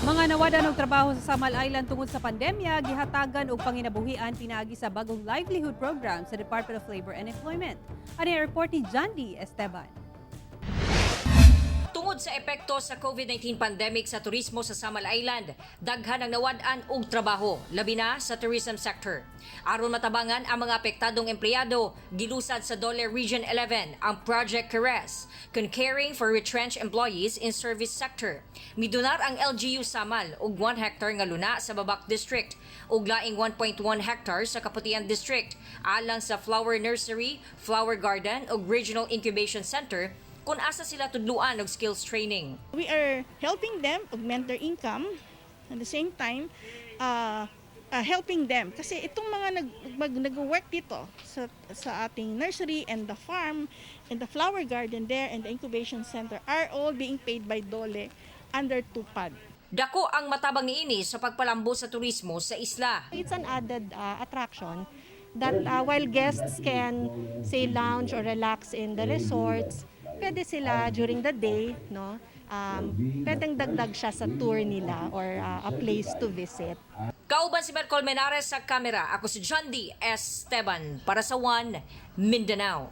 Mga nawadan og trabaho sa Samal Island tungod sa pandemya, gihatagan og panginabuhian pinaagi sa bagong livelihood program sa Department of Labor and Employment. Ani report ni Jandy Esteban. Tungod sa epekto sa COVID-19 pandemic sa turismo sa Samal Island, daghan ang nawad-an og trabaho, labi na sa tourism sector. Aron matabangan ang mga apektadong empleyado, gilusad sa Dole Region 11 ang Project CARES, Concurring for Retrenched Employees in Service Sector. Midunar ang LGU Samal og 1 hectare nga luna sa Babak District ug laing 1.1 hectare sa Kaputian District, alang sa Flower Nursery, Flower Garden ug Regional Incubation Center kung asa sila tudluan og skills training. We are helping them augment their income, at the same time helping them kasi itong mga nag-work dito sa ating nursery and the farm and the flower garden there and the incubation center are all being paid by Dole under TUPAD. Dako ang matabang niini sa pagpalambo sa turismo sa isla. It's an added attraction that while guests can say lounge or relax in the resorts, pwede sila during the day, no? Pwedeng dagdag siya sa tour nila or a place to visit. Kauban si Mercol Menares sa kamera. Ako si Jandy Esteban para sa One Mindanao.